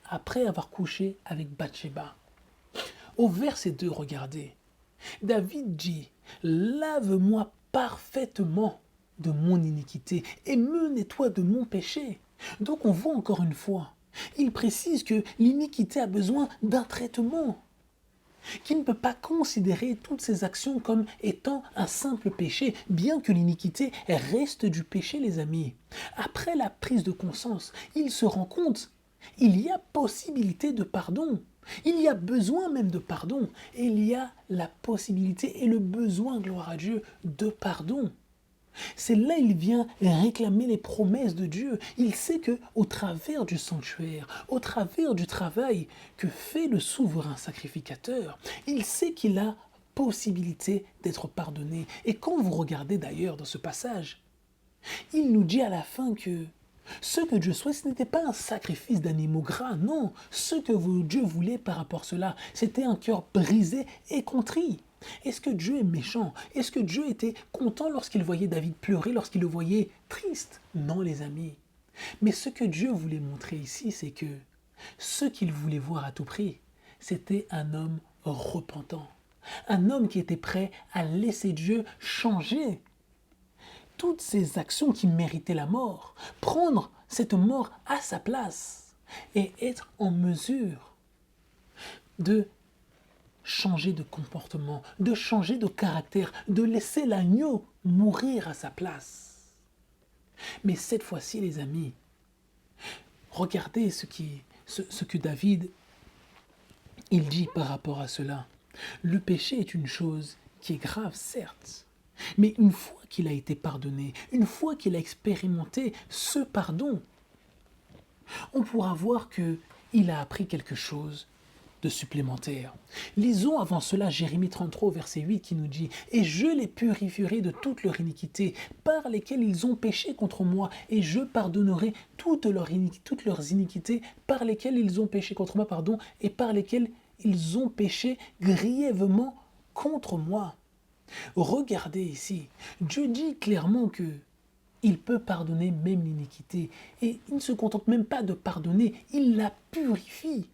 après avoir couché avec Bathsheba. Au verset 2, regardez, David dit « Lave-moi parfaitement de mon iniquité et me nettoie de mon péché. » Donc on voit encore une fois, il précise que l'iniquité a besoin d'un traitement, qu'il ne peut pas considérer toutes ses actions comme étant un simple péché, bien que l'iniquité reste du péché, les amis. Après la prise de conscience, il se rend compte, il y a possibilité de pardon. Il y a besoin même de pardon. Et il y a la possibilité et le besoin, gloire à Dieu, de pardon. C'est là il vient réclamer les promesses de Dieu. Il sait que au travers du sanctuaire, au travers du travail que fait le souverain sacrificateur, il sait qu'il a possibilité d'être pardonné. Et quand vous regardez d'ailleurs dans ce passage, il nous dit à la fin que ce que Dieu souhait, ce n'était pas un sacrifice d'animaux gras, non. Ce que Dieu voulait par rapport à cela, c'était un cœur brisé et contrit. Est-ce que Dieu est méchant? Est-ce que Dieu était content lorsqu'il voyait David pleurer, lorsqu'il le voyait triste? Non, les amis. Mais ce que Dieu voulait montrer ici, c'est que ce qu'il voulait voir à tout prix, c'était un homme repentant. Un homme qui était prêt à laisser Dieu changer toutes ces actions qui méritaient la mort, prendre cette mort à sa place et être en mesure de changer de comportement, de changer de caractère, de laisser l'agneau mourir à sa place. Mais cette fois-ci, les amis, regardez ce que David il dit par rapport à cela. Le péché est une chose qui est grave, certes, mais une fois qu'il a été pardonné, une fois qu'il a expérimenté ce pardon, on pourra voir qu'il a appris quelque chose de supplémentaire. Lisons avant cela Jérémie 33, verset 8 qui nous dit « Et je les purifierai de toute leur iniquité, par lesquelles ils ont péché contre moi, et je pardonnerai toutes leurs iniquités, par lesquelles ils ont péché contre moi, et par lesquelles ils ont péché grièvement contre moi. Regardez ici, Dieu dit clairement que il peut pardonner même l'iniquité. Et il ne se contente même pas de pardonner, il la purifie.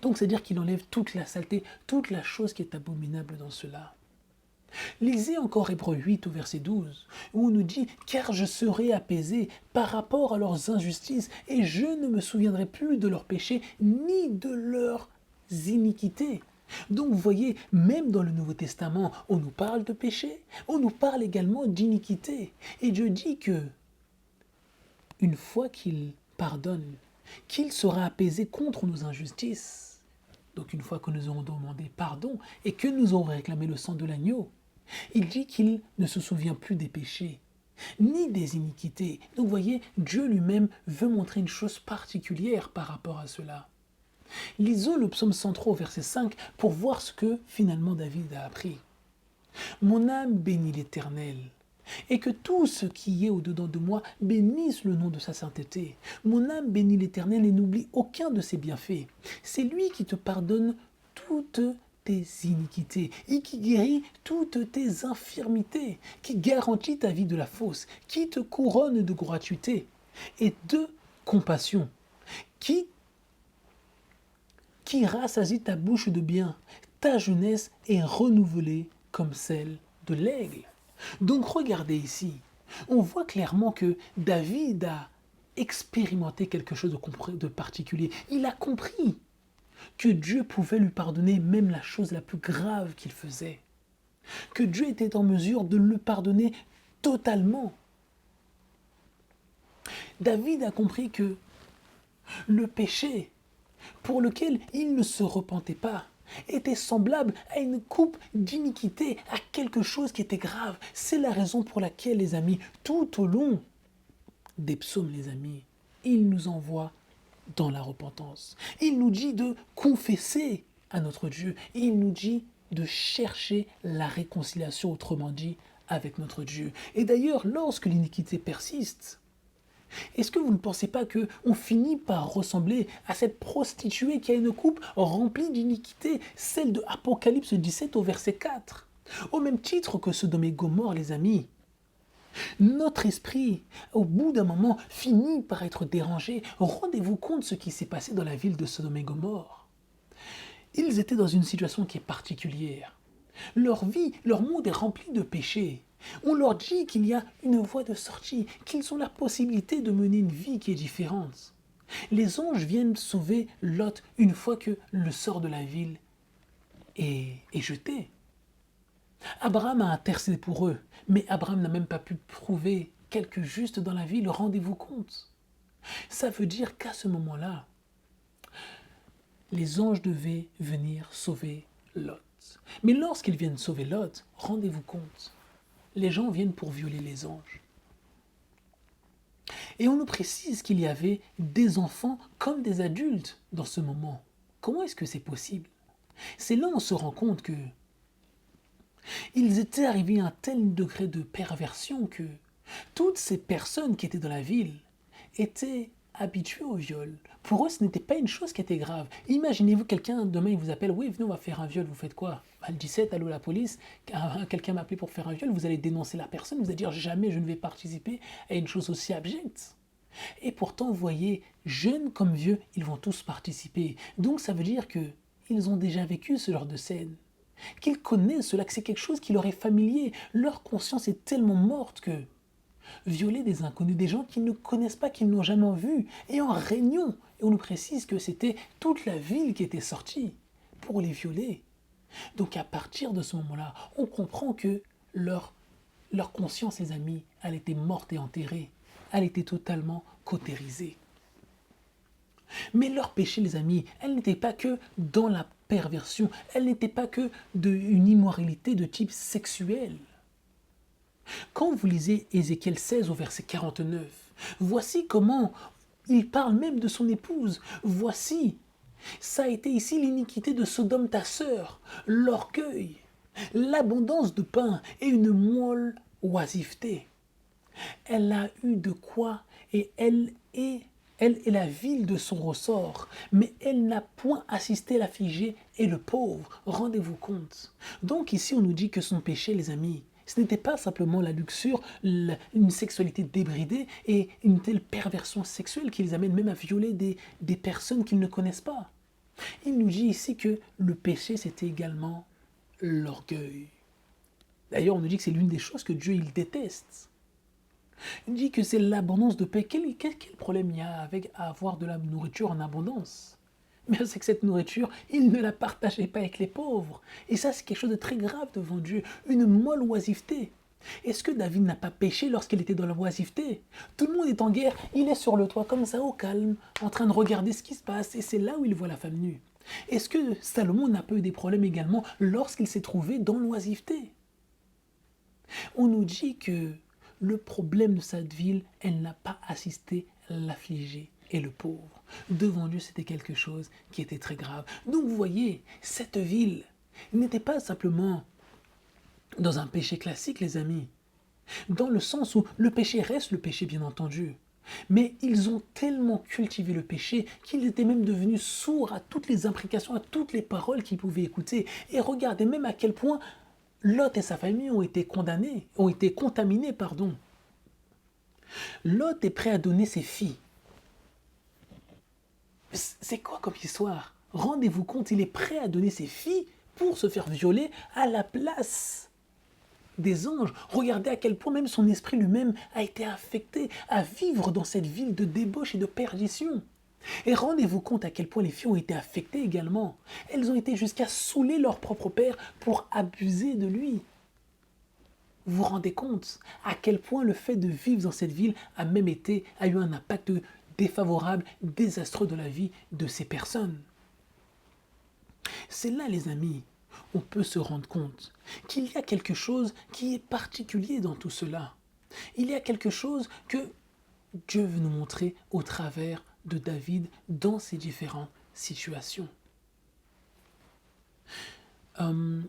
Donc c'est-à-dire qu'il enlève toute la saleté, toute la chose qui est abominable dans cela. Lisez encore Hébreux 8 au verset 12, où on nous dit « Car je serai apaisé par rapport à leurs injustices, et je ne me souviendrai plus de leurs péchés, ni de leurs iniquités. » Donc vous voyez, même dans le Nouveau Testament, on nous parle de péché, on nous parle également d'iniquité. Et Dieu dit que, une fois qu'il pardonne, qu'il sera apaisé contre nos injustices. Donc une fois que nous aurons demandé pardon et que nous aurons réclamé le sang de l'agneau, il dit qu'il ne se souvient plus des péchés, ni des iniquités. Donc vous voyez, Dieu lui-même veut montrer une chose particulière par rapport à cela. Lisons le psaume 103 au verset 5 pour voir ce que finalement David a appris. Mon âme bénit l'Éternel, et que tout ce qui est au-dedans de moi bénisse le nom de sa sainteté. Mon âme bénit l'Éternel et n'oublie aucun de ses bienfaits. C'est lui qui te pardonne toutes tes iniquités et qui guérit toutes tes infirmités, qui garantit ta vie de la fausse, qui te couronne de gratuité et de compassion, qui rassasie ta bouche de bien. Ta jeunesse est renouvelée comme celle de l'aigle. Donc regardez ici, on voit clairement que David a expérimenté quelque chose de particulier. Il a compris que Dieu pouvait lui pardonner même la chose la plus grave qu'il faisait. Que Dieu était en mesure de le pardonner totalement. David a compris que le péché pour lequel il ne se repentait pas était semblable à une coupe d'iniquité, à quelque chose qui était grave. C'est la raison pour laquelle, les amis, tout au long des psaumes, les amis, il nous envoie dans la repentance. Il nous dit de confesser à notre Dieu. Il nous dit de chercher la réconciliation, autrement dit, avec notre Dieu. Et d'ailleurs, lorsque l'iniquité persiste, est-ce que vous ne pensez pas qu'on finit par ressembler à cette prostituée qui a une coupe remplie d'iniquité, celle de Apocalypse 17 au verset 4? Au même titre que Sodome et Gomorrhe, les amis, notre esprit, au bout d'un moment, finit par être dérangé. Rendez-vous compte de ce qui s'est passé dans la ville de Sodome et Gomorrhe. Ils étaient dans une situation qui est particulière. Leur vie, leur monde est rempli de péchés. On leur dit qu'il y a une voie de sortie, qu'ils ont la possibilité de mener une vie qui est différente. Les anges viennent sauver Lot une fois que le sort de la ville est jeté. Abraham a intercédé pour eux, mais Abraham n'a même pas pu prouver quelque juste dans la ville, rendez-vous compte. Ça veut dire qu'à ce moment-là, les anges devaient venir sauver Lot. Mais lorsqu'ils viennent sauver Lot, rendez-vous compte, les gens viennent pour violer les anges. Et on nous précise qu'il y avait des enfants comme des adultes dans ce moment. Comment est-ce que c'est possible? C'est là où on se rend compte que ils étaient arrivés à un tel degré de perversion que toutes ces personnes qui étaient dans la ville étaient habituées au viol. Pour eux, ce n'était pas une chose qui était grave. Imaginez-vous quelqu'un, demain, il vous appelle, oui, venez, on va faire un viol, vous faites quoi? Le 17, allô la police, quelqu'un m'a appelé pour faire un viol, vous allez dénoncer la personne, vous allez dire, jamais je ne vais participer à une chose aussi abjecte. Et pourtant, vous voyez, jeunes comme vieux, ils vont tous participer. Donc ça veut dire qu'ils ont déjà vécu ce genre de scène. Qu'ils connaissent cela, que c'est quelque chose qui leur est familier. Leur conscience est tellement morte que violer des inconnus, des gens qu'ils ne connaissent pas, qu'ils n'ont jamais vus, et en réunion, et on nous précise que c'était toute la ville qui était sortie pour les violer. Donc à partir de ce moment-là, on comprend que leur conscience, les amis, elle était morte et enterrée. Elle était totalement cautérisée. Mais leur péché, les amis, elle n'était pas que dans la perversion, elle n'était pas que d'une immoralité de type sexuel. Quand vous lisez Ézéchiel 16 au verset 49, voici comment il parle même de son épouse. Voici, ça a été ici l'iniquité de Sodome ta sœur, l'orgueil, l'abondance de pain et une moelle oisiveté. Elle a eu de quoi et elle Elle est la ville de son ressort, mais elle n'a point assisté l'affligé et le pauvre. Rendez-vous compte. Donc ici, on nous dit que son péché, les amis, ce n'était pas simplement la luxure, une sexualité débridée et une telle perversion sexuelle qui les amène même à violer des personnes qu'ils ne connaissent pas. Il nous dit ici que le péché, c'était également l'orgueil. D'ailleurs, on nous dit que c'est l'une des choses que Dieu il déteste. Il dit que c'est l'abondance de paix. Quel problème il y a avec à avoir de la nourriture en abondance? Mais c'est que cette nourriture, il ne la partageait pas avec les pauvres. Et ça, c'est quelque chose de très grave devant Dieu. Une molle oisiveté. Est-ce que David n'a pas péché lorsqu'il était dans la oisiveté? Tout le monde est en guerre, il est sur le toit comme ça, au calme, en train de regarder ce qui se passe. Et c'est là où il voit la femme nue. Est-ce que Salomon n'a pas eu des problèmes également lorsqu'il s'est trouvé dans l'oisiveté? On nous dit que le problème de cette ville, elle n'a pas assisté l'affligé et le pauvre. Devant Dieu, c'était quelque chose qui était très grave. Donc vous voyez, cette ville n'était pas simplement dans un péché classique, les amis, dans le sens où le péché reste le péché, bien entendu. Mais ils ont tellement cultivé le péché qu'ils étaient même devenus sourds à toutes les imprécations, à toutes les paroles qu'ils pouvaient écouter. Et regardez même à quel point Lot et sa famille ont été condamnés, ont été contaminés, pardon. Lot est prêt à donner ses filles. C'est quoi comme histoire? Rendez-vous compte, il est prêt à donner ses filles pour se faire violer à la place des anges. Regardez à quel point même son esprit lui-même a été affecté à vivre dans cette ville de débauche et de perdition. Et rendez-vous compte à quel point les filles ont été affectées également. Elles ont été jusqu'à saouler leur propre père pour abuser de lui. Vous vous rendez compte à quel point le fait de vivre dans cette ville a eu un impact défavorable, désastreux dans la vie de ces personnes. C'est là, les amis, on peut se rendre compte qu'il y a quelque chose qui est particulier dans tout cela. Il y a quelque chose que Dieu veut nous montrer au travers de David dans ces différentes situations. Je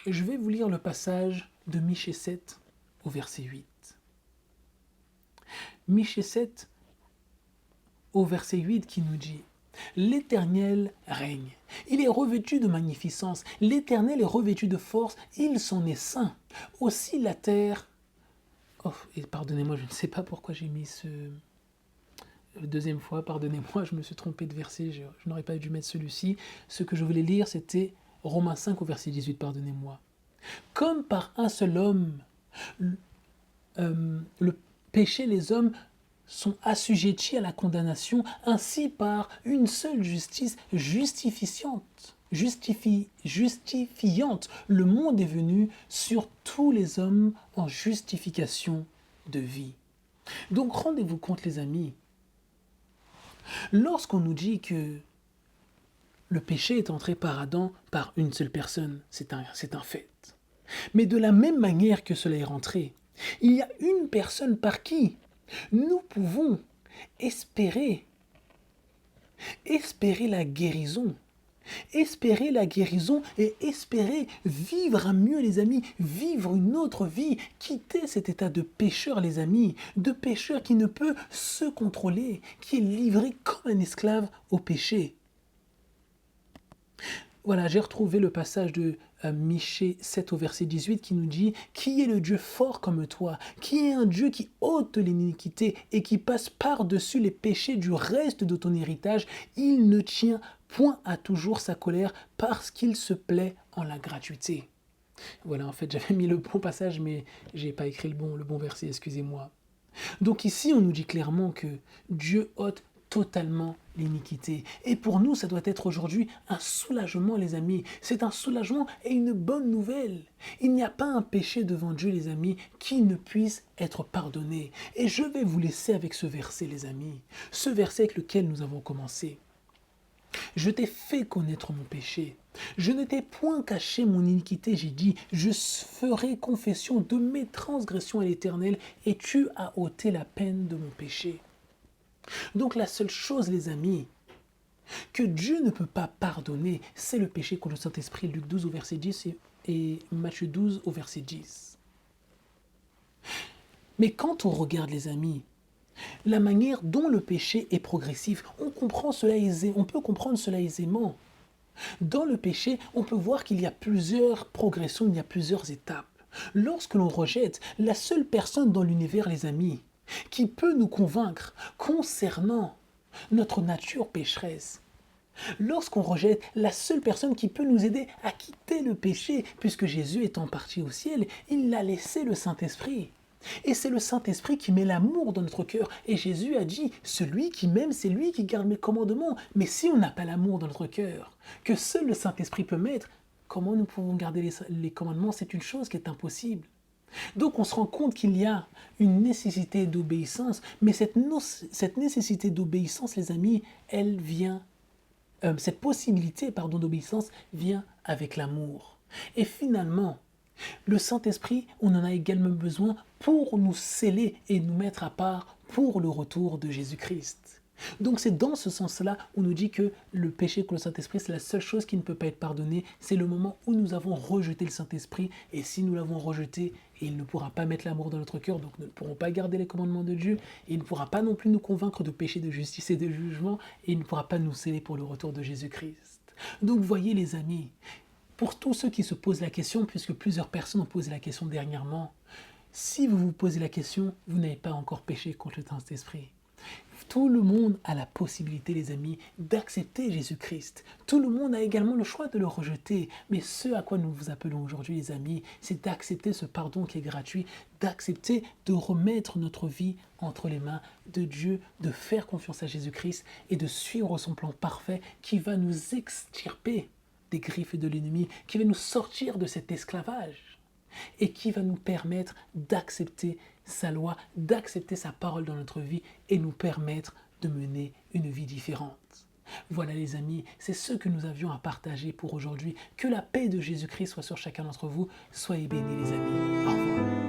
vais vous lire le passage de Michée 7 au verset 8. Michée 7 au verset 8 qui nous dit: L'Éternel règne, il est revêtu de magnificence, l'Éternel est revêtu de force, il s'en est saint. Aussi la terre... Oh, et pardonnez-moi, je ne sais pas pourquoi j'ai mis ce... Deuxième fois, pardonnez-moi, je me suis trompé de verset, je n'aurais pas dû mettre celui-ci. Ce que je voulais lire, c'était Romains 5 au verset 18, pardonnez-moi. Comme par un seul homme, le péché, les hommes sont assujettis à la condamnation, ainsi par une seule justice justifiante, le monde est venu sur tous les hommes en justification de vie. Donc rendez-vous compte, les amis, lorsqu'on nous dit que le péché est entré par Adam, par une seule personne, c'est un fait. Mais de la même manière que cela est rentré, il y a une personne par qui nous pouvons espérer la guérison. Espérer la guérison et espérer vivre à mieux, les amis, vivre une autre vie, quitter cet état de pécheur, les amis, de pécheur qui ne peut se contrôler, qui est livré comme un esclave au péché. Voilà, j'ai retrouvé le passage de Michée 7 au verset 18 qui nous dit: Qui est le Dieu fort comme toi, qui est un Dieu qui ôte l'iniquité et qui passe par-dessus les péchés du reste de ton héritage. Il ne tient point à toujours sa colère parce qu'il se plaît en la gratuité. Voilà, en fait, j'avais mis le bon passage, mais j'ai pas écrit le bon verset, excusez-moi. Donc ici, on nous dit clairement que Dieu ôte totalement l'iniquité. Et pour nous, ça doit être aujourd'hui un soulagement, les amis. C'est un soulagement et une bonne nouvelle. Il n'y a pas un péché devant Dieu, les amis, qui ne puisse être pardonné. Et je vais vous laisser avec ce verset, les amis. Ce verset avec lequel nous avons commencé. Je t'ai fait connaître mon péché. Je ne t'ai point caché mon iniquité, j'ai dit, je ferai confession de mes transgressions à l'Éternel, et tu as ôté la peine de mon péché. Donc la seule chose, les amis, que Dieu ne peut pas pardonner, c'est le péché contre le Saint-Esprit, Luc 12 au verset 10 et Matthieu 12 au verset 10. Mais quand on regarde, les amis, la manière dont le péché est progressif. On comprend cela on peut comprendre cela aisément. Dans le péché, on peut voir qu'il y a plusieurs progressions, il y a plusieurs étapes. Lorsque l'on rejette, la seule personne dans l'univers, les amis, qui peut nous convaincre concernant notre nature pécheresse, lorsqu'on rejette, la seule personne qui peut nous aider à quitter le péché, puisque Jésus étant parti au ciel, il a laissé le Saint-Esprit. Et c'est le Saint-Esprit qui met l'amour dans notre cœur. Et Jésus a dit, celui qui m'aime, c'est lui qui garde mes commandements. Mais si on n'a pas l'amour dans notre cœur, que seul le Saint-Esprit peut mettre, comment nous pouvons garder les commandements? C'est une chose qui est impossible. Donc on se rend compte qu'il y a une nécessité d'obéissance, mais cette nécessité d'obéissance, les amis, elle vient, cette possibilité, pardon, d'obéissance vient avec l'amour. Et finalement, le Saint-Esprit, on en a également besoin pour nous sceller et nous mettre à part pour le retour de Jésus-Christ. Donc c'est dans ce sens-là où on nous dit que le péché contre le Saint-Esprit, c'est la seule chose qui ne peut pas être pardonnée. C'est le moment où nous avons rejeté le Saint-Esprit. Et si nous l'avons rejeté, il ne pourra pas mettre l'amour dans notre cœur, donc nous ne pourrons pas garder les commandements de Dieu. Et il ne pourra pas non plus nous convaincre de péché, de justice et de jugement. Et il ne pourra pas nous sceller pour le retour de Jésus-Christ. Donc voyez les amis, pour tous ceux qui se posent la question, puisque plusieurs personnes ont posé la question dernièrement, si vous vous posez la question, vous n'avez pas encore péché contre le Saint-Esprit. Tout le monde a la possibilité, les amis, d'accepter Jésus-Christ. Tout le monde a également le choix de le rejeter. Mais ce à quoi nous vous appelons aujourd'hui, les amis, c'est d'accepter ce pardon qui est gratuit, d'accepter de remettre notre vie entre les mains de Dieu, de faire confiance à Jésus-Christ et de suivre son plan parfait qui va nous extirper des griffes de l'ennemi, qui va nous sortir de cet esclavage et qui va nous permettre d'accepter sa loi, d'accepter sa parole dans notre vie et nous permettre de mener une vie différente. Voilà les amis, c'est ce que nous avions à partager pour aujourd'hui. Que la paix de Jésus-Christ soit sur chacun d'entre vous. Soyez bénis les amis. Au revoir.